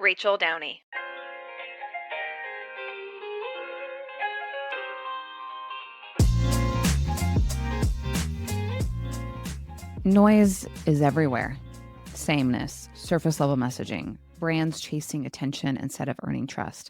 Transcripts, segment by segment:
Rachel Downey. Noise is everywhere. Sameness, surface level messaging, brands chasing attention instead of earning trust.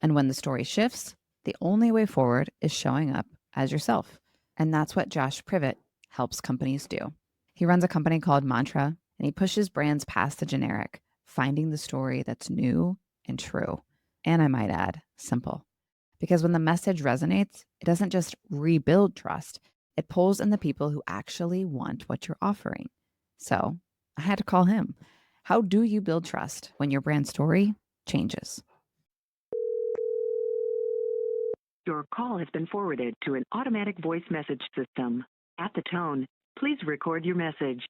And when the story shifts, the only way forward is showing up as yourself. And that's what Josh Privett helps companies do. He runs a company called Mantra, and he pushes brands past the generic, finding the story that's new and true. And I might add, simple. Because when the message resonates, it doesn't just rebuild trust, it pulls in the people who actually want what you're offering. So I had to call him. How do you build trust when your brand story changes? Your call has been forwarded to an automatic voice message system. At the tone, please record your message.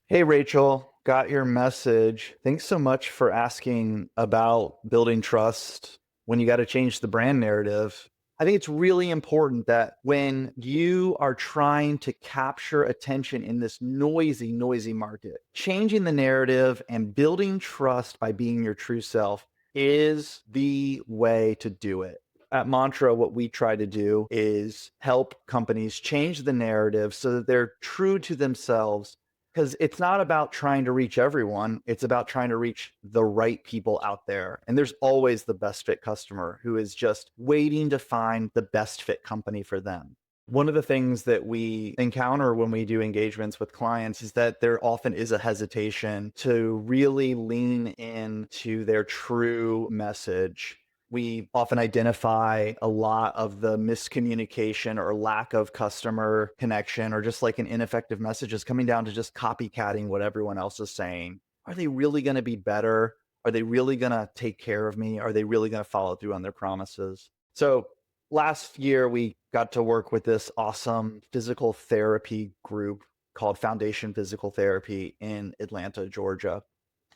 Hey, Rachel, got your message. Thanks so much for asking about building trust when you got to change the brand narrative. I think it's really important that when you are trying to capture attention in this noisy market, changing the narrative and building trust by being your true self is the way to do it. At Mantra, what we try to do is help companies change the narrative so that they're true to themselves, because it's not about trying to reach everyone. It's about trying to reach the right people out there. And there's always the best fit customer who is just waiting to find the best fit company for them. One of the things that we encounter when we do engagements with clients is that there often is a hesitation to really lean into their true message. We often identify a lot of the miscommunication or lack of customer connection or just like an ineffective message is coming down to just copycatting what everyone else is saying. Are they really going to be better? Are they really going to take care of me? Are they really going to follow through on their promises? So last year, we got to work with this awesome physical therapy group called Foundation Physical Therapy in Atlanta, Georgia.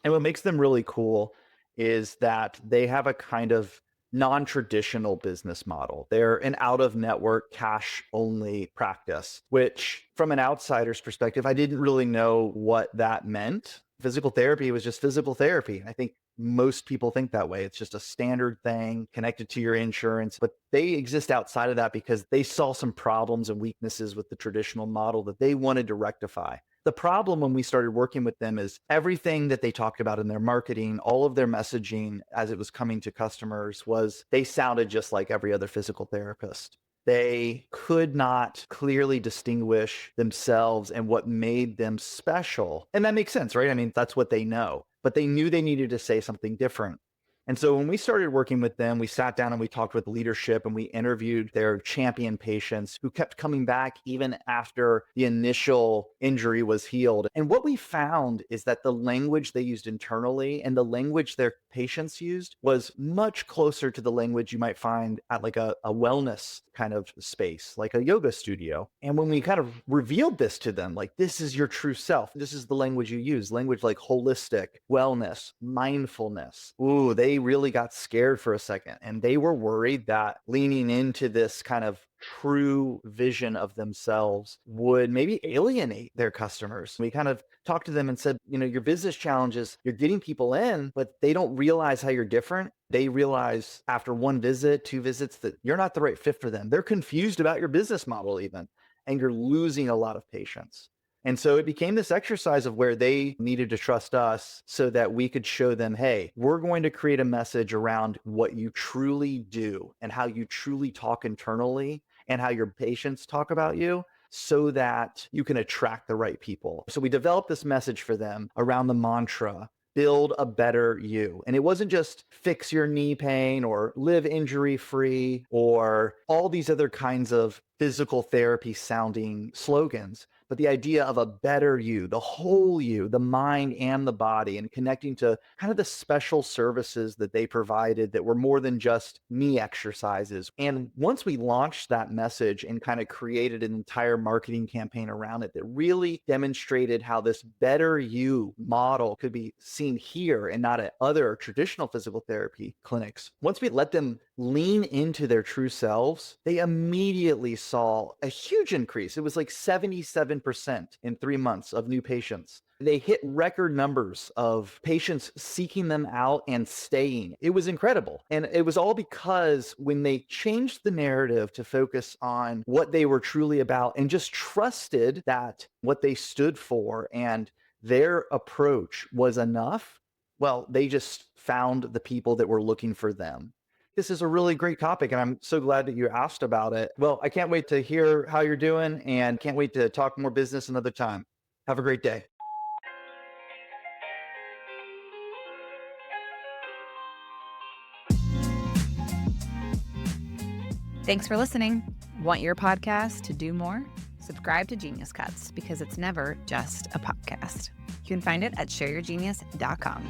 And what makes them really cool is that they have a kind of non-traditional business model. They're an out-of-network cash-only practice, which from an outsider's perspective, I didn't really know what that meant. Physical therapy was just physical therapy. I think most people think that way. It's just a standard thing connected to your insurance, but they exist outside of that because they saw some problems and weaknesses with the traditional model that they wanted to rectify. The problem when we started working with them is everything that they talked about in their marketing, all of their messaging as it was coming to customers was they sounded just like every other physical therapist. They could not clearly distinguish themselves and what made them special. And that makes sense, right? I mean, that's what they know, but they knew they needed to say something different. And so when we started working with them, we sat down and we talked with leadership and we interviewed their champion patients who kept coming back even after the initial injury was healed. And what we found is that the language they used internally and the language their patients used was much closer to the language you might find at like a wellness kind of space, like a yoga studio. And when we kind of revealed this to them, like, this is your true self, this is the language you use, language like holistic, wellness, mindfulness. Ooh, they really got scared for a second. And they were worried that leaning into this kind of true vision of themselves would maybe alienate their customers. We kind of talked to them and said, your business challenges, you're getting people in, but they don't realize how you're different. They realize after one visit, two visits, that you're not the right fit for them. They're confused about your business model even, and you're losing a lot of patients. And so it became this exercise of where they needed to trust us so that we could show them, hey, we're going to create a message around what you truly do and how you truly talk internally and how your patients talk about you so that you can attract the right people. So we developed this message for them around the mantra, build a better you. And it wasn't just fix your knee pain or live injury free or all these other kinds of physical therapy sounding slogans, but the idea of a better you, the whole you, the mind and the body, and connecting to kind of the special services that they provided that were more than just knee exercises. And once we launched that message and kind of created an entire marketing campaign around it that really demonstrated how this better you model could be seen here and not at other traditional physical therapy clinics, once we let them lean into their true selves, they immediately saw a huge increase. It was like 77% in 3 months of new patients They hit record numbers of patients seeking them out and staying. It was incredible. And it was all because when they changed the narrative to focus on what they were truly about and just trusted that what they stood for and their approach was enough, well, they just found the people that were looking for them. This is a really great topic, and I'm so glad that you asked about it. Well, I can't wait to hear how you're doing and can't wait to talk more business another time. Have a great day. Thanks for listening. Want your podcast to do more? Subscribe to Genius Cuts because it's never just a podcast. You can find it at shareyourgenius.com.